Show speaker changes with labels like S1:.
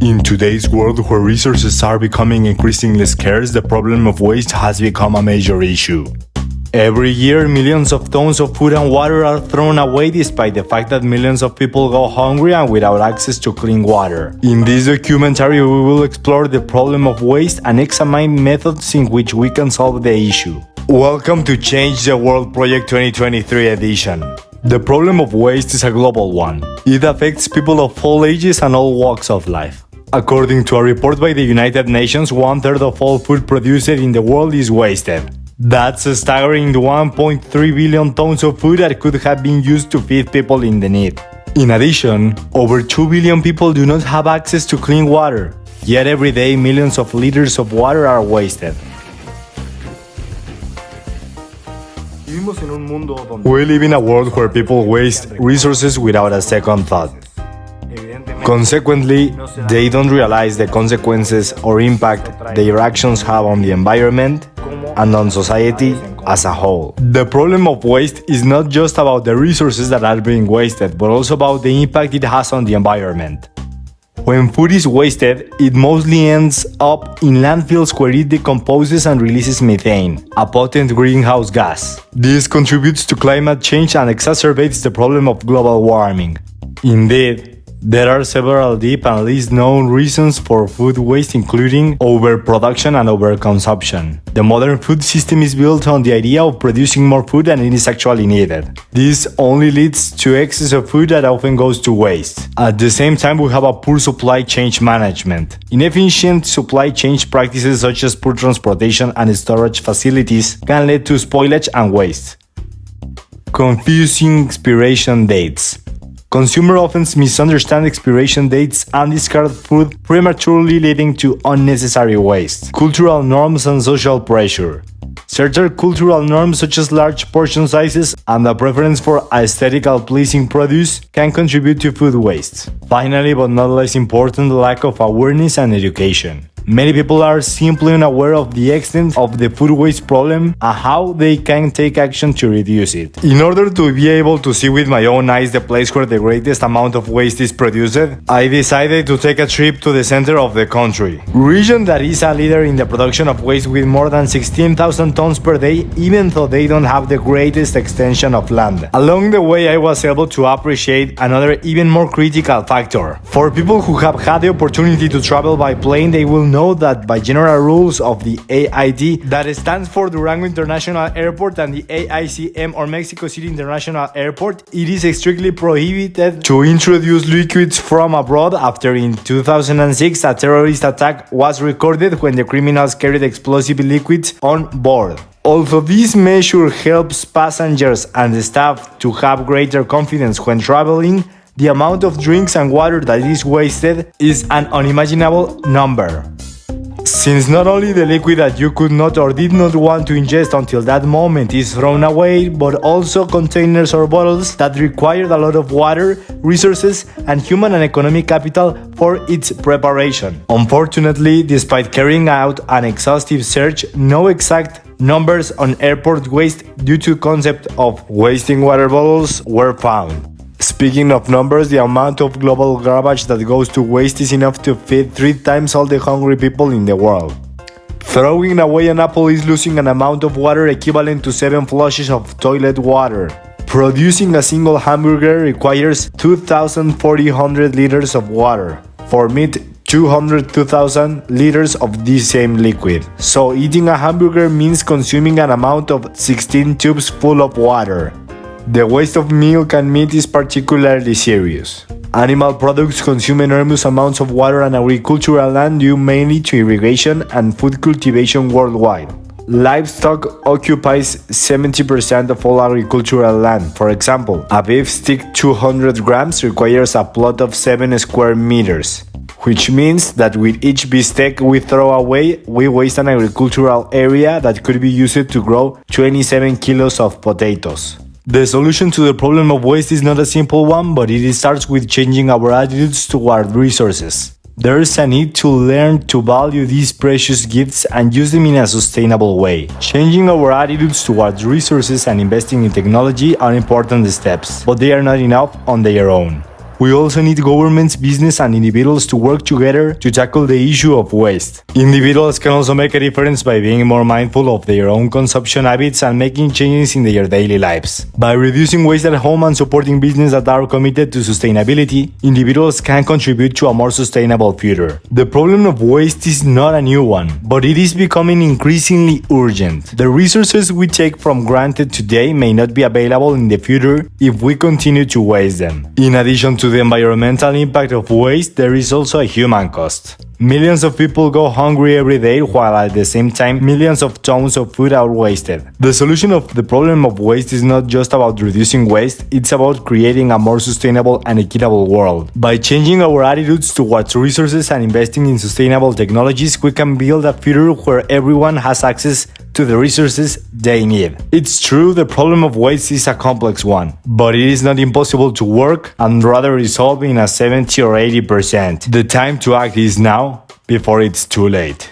S1: In today's world where resources are becoming increasingly scarce, the problem of waste has become a major issue. Every year, millions of tons of food and water are thrown away despite the fact that millions of people go hungry and without access to clean water. In this documentary, we will explore the problem of waste and examine methods in which we can solve the issue. Welcome to Change the World Project 2023 edition. The problem of waste is a global one. It affects people of all ages and all walks of life. According to a report by the United Nations, 1/3 of all food produced in the world is wasted. That's a staggering 1.3 billion tons of food that could have been used to feed people in the need. In addition, over 2 billion people do not have access to clean water, yet every day millions of liters of water are wasted. We live in a world where people waste resources without a second thought. Consequently, they don't realize the consequences or impact their actions have on the environment and on society as a whole. The problem of waste is not just about the resources that are being wasted, but also about the impact it has on the environment. When food is wasted, it mostly ends up in landfills where it decomposes and releases methane, a potent greenhouse gas. This contributes to climate change and exacerbates the problem of global warming. Indeed, there are several deep and least known reasons for food waste, including overproduction and overconsumption. The modern food system is built on the idea of producing more food than it is actually needed. This only leads to excess of food that often goes to waste. At the same time, we have a poor supply chain management. Inefficient supply chain practices such as poor transportation and storage facilities can lead to spoilage and waste. Confusing expiration dates. Consumers often misunderstand expiration dates and discard food prematurely, leading to unnecessary waste. Cultural norms and social pressure. Certain cultural norms such as large portion sizes and a preference for aesthetically pleasing produce can contribute to food waste. Finally, but not less important, the lack of awareness and education. Many people are simply unaware of the extent of the food waste problem and how they can take action to reduce it. In order to be able to see with my own eyes the place where the greatest amount of waste is produced, I decided to take a trip to the center of the country, region that is a leader in the production of waste with more than 16,000 tons per day, even though they don't have the greatest extension of land. Along the way, I was able to appreciate another even more critical factor. For people who have had the opportunity to travel by plane, they will know that by general rules of the AID, that stands for Durango International Airport, and the AICM or Mexico City International Airport, it is strictly prohibited to introduce liquids from abroad after in 2006 a terrorist attack was recorded when the criminals carried explosive liquids on board. Although this measure helps passengers and the staff to have greater confidence when traveling, the amount of drinks and water that is wasted is an unimaginable number. Since not only the liquid that you could not or did not want to ingest until that moment is thrown away, but also containers or bottles that required a lot of water, resources, and human and economic capital for its preparation. Unfortunately, despite carrying out an exhaustive search, no exact numbers on airport waste due to concept of wasting water bottles were found. Speaking of numbers, the amount of global garbage that goes to waste is enough to feed 3 times all the hungry people in the world. Throwing away an apple is losing an amount of water equivalent to 7 flushes of toilet water. Producing a single hamburger requires 2,400 liters of water. For meat, 202,000 liters of this same liquid. So eating a hamburger means consuming an amount of 16 tubes full of water. The waste of milk and meat is particularly serious. Animal products consume enormous amounts of water and agricultural land due mainly to irrigation and food cultivation worldwide. Livestock occupies 70% of all agricultural land. For example, a beef stick 200 grams requires a plot of 7 square meters, which means that with each beefsteak we throw away, we waste an agricultural area that could be used to grow 27 kilos of potatoes. The solution to the problem of waste is not a simple one, but it starts with changing our attitudes toward resources. There is a need to learn to value these precious gifts and use them in a sustainable way. Changing our attitudes towards resources and investing in technology are important steps, but they are not enough on their own. We also need governments, business, and individuals to work together to tackle the issue of waste. Individuals can also make a difference by being more mindful of their own consumption habits and making changes in their daily lives. By reducing waste at home and supporting businesses that are committed to sustainability, individuals can contribute to a more sustainable future. The problem of waste is not a new one, but it is becoming increasingly urgent. The resources we take for granted today may not be available in the future if we continue to waste them. In addition to the environmental impact of waste, there is also a human cost. Millions of people go hungry every day, while at the same time, millions of tons of food are wasted. The solution of the problem of waste is not just about reducing waste, it's about creating a more sustainable and equitable world. By changing our attitudes towards resources and investing in sustainable technologies, we can build a future where everyone has access to the resources they need. It's true, the problem of waste is a complex one, but it is not impossible to work and rather resolve in a 70 or 80%. The time to act is now, before it's too late.